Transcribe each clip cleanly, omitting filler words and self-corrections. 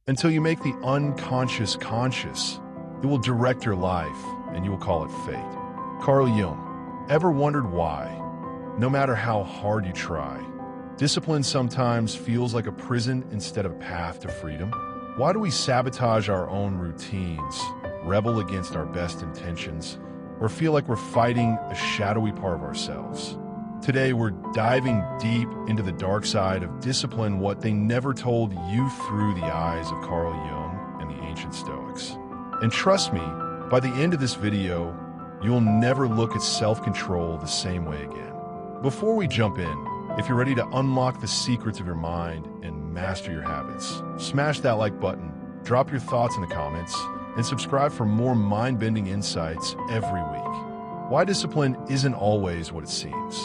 Until you make the unconscious conscious, it will direct your life, and you will call it fate. Carl Jung. Ever wondered why, no matter how hard you try, discipline sometimes feels like a prison instead of a path to freedom? Why do we sabotage our own routines, rebel against our best intentions, or feel like we're fighting a shadowy part of ourselves? Today, we're diving deep into the dark side of discipline, what they never told you through the eyes of Carl Jung and the ancient Stoics. And trust me, by the end of this video, you'll never look at self-control the same way again. Before we jump in, if you're ready to unlock the secrets of your mind and master your habits, smash that like button, drop your thoughts in the comments, and subscribe for more mind-bending insights every week. Why discipline isn't always what it seems.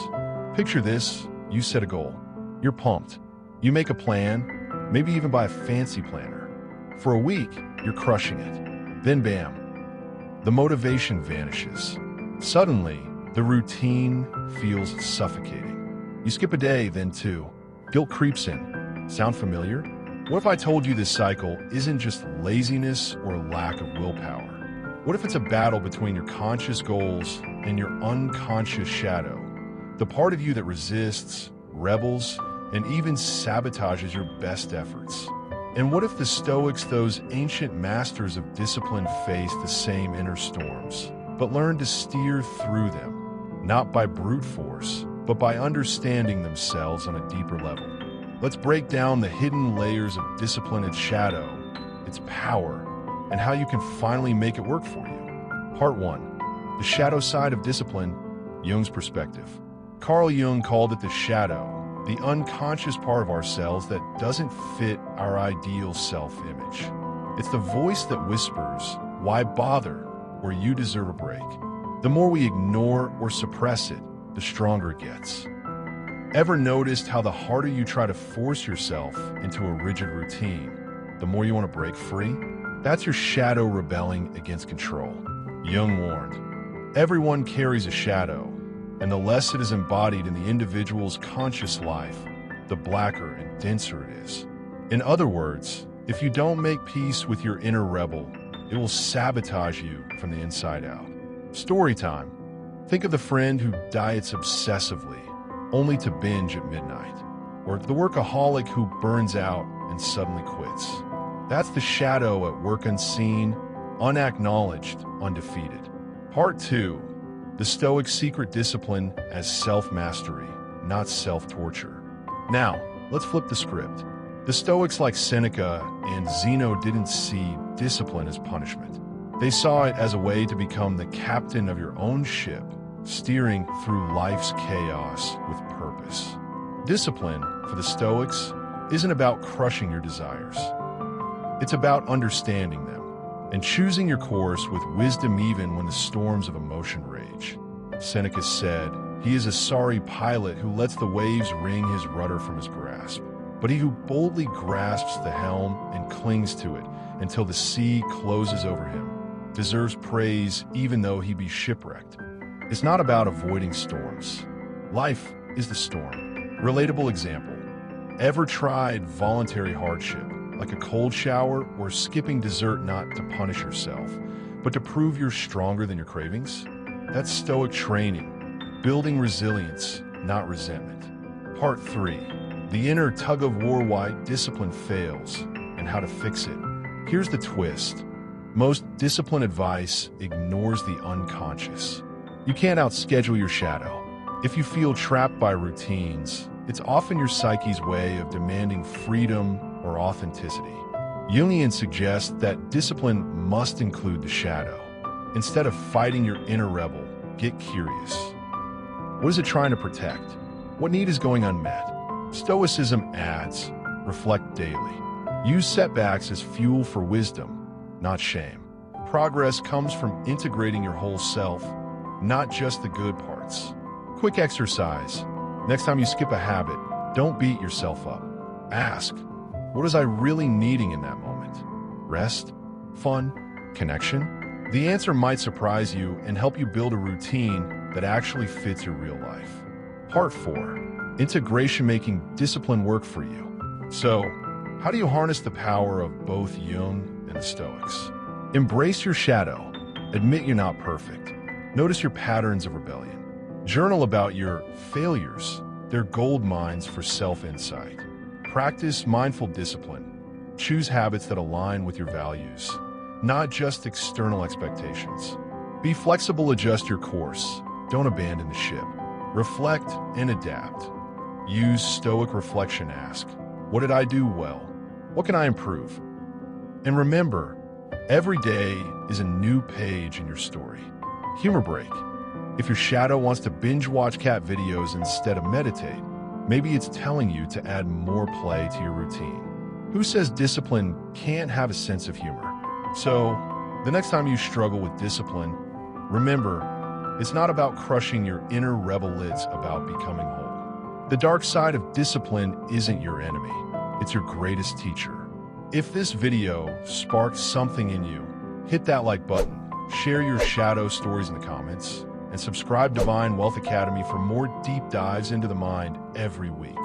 Picture this: you set a goal. You're pumped. You make a plan, maybe even buy a fancy planner. For a week, you're crushing it. Then bam, the motivation vanishes. Suddenly, the routine feels suffocating. You skip a day, then two. Guilt creeps in. Sound familiar? What if I told you this cycle isn't just laziness or lack of willpower? What if it's a battle between your conscious goals and your unconscious shadow? The part of you that resists, rebels, and even sabotages your best efforts. And what if the Stoics, those ancient masters of discipline, faced the same inner storms, but learned to steer through them, not by brute force, but by understanding themselves on a deeper level? Let's break down the hidden layers of discipline, its shadow, its power, and how you can finally make it work for you. Part 1. The shadow side of discipline, Jung's perspective. Carl Jung called it the shadow, the unconscious part of ourselves that doesn't fit our ideal self-image. It's the voice that whispers, "Why bother?" or "You deserve a break." The more we ignore or suppress it, the stronger it gets. Ever noticed how the harder you try to force yourself into a rigid routine, the more you want to break free? That's your shadow rebelling against control. Jung warned, everyone carries a shadow, and the less it is embodied in the individual's conscious life, the blacker and denser it is. In other words, if you don't make peace with your inner rebel, it will sabotage you from the inside out. Story time. Think of the friend who diets obsessively, only to binge at midnight, or the workaholic who burns out and suddenly quits. That's the shadow at work, unseen, unacknowledged, undefeated. Part 2. The Stoic secret discipline as self-mastery, not self-torture. Now, let's flip the script. The Stoics, like Seneca and Zeno, didn't see discipline as punishment. They saw it as a way to become the captain of your own ship, steering through life's chaos with purpose. Discipline, for the Stoics, isn't about crushing your desires. It's about understanding them and choosing your course with wisdom even when the storms of emotion rage. Seneca said, "He is a sorry pilot who lets the waves wring his rudder from his grasp, but he who boldly grasps the helm and clings to it until the sea closes over him deserves praise even though he be shipwrecked." It's not about avoiding storms. Life is the storm. Relatable example. Ever tried voluntary hardship, like a cold shower or skipping dessert, not to punish yourself, but to prove you're stronger than your cravings? That's Stoic training, building resilience, not resentment. Part 3. The inner tug-of-war, why discipline fails, and how to fix it. Here's the twist. Most discipline advice ignores the unconscious. You can't outschedule your shadow. If you feel trapped by routines, it's often your psyche's way of demanding freedom or authenticity. Jungian suggests that discipline must include the shadow. Instead of fighting your inner rebel, get curious. What is it trying to protect? What need is going unmet? Stoicism adds, reflect daily. Use setbacks as fuel for wisdom, not shame. Progress comes from integrating your whole self, not just the good parts. Quick exercise. Next time you skip a habit, don't beat yourself up. Ask, what is I really needing in that moment? Rest? Fun? Connection? The answer might surprise you and help you build a routine that actually fits your real life. Part 4. Integration, making discipline work for you. So, How do you harness the power of both Jung and the Stoics? Embrace your shadow. Admit you're not perfect. Notice your patterns of rebellion. Journal about your failures. They're gold mines for self-insight. Practice mindful discipline. Choose habits that align with your values, not just external expectations. Be flexible, adjust your course. Don't abandon the ship. Reflect and adapt. Use Stoic reflection. Ask, what did I do well? What can I improve? And remember, every day is a new page in your story. Humor break. If your shadow wants to binge watch cat videos instead of meditate, maybe it's telling you to add more play to your routine. Who says discipline can't have a sense of humor? So, the next time you struggle with discipline, remember, it's not about crushing your inner rebel, it's about becoming whole. The dark side of discipline isn't your enemy, it's your greatest teacher. If this video sparked something in you, hit that like button, share your shadow stories in the comments, and subscribe to Divine Wealth Academy for more deep dives into the mind every week.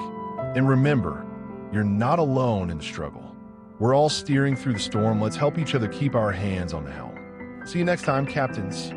And remember, you're not alone in the struggle. We're all steering through the storm. Let's help each other keep our hands on the helm. See you next time, Captains.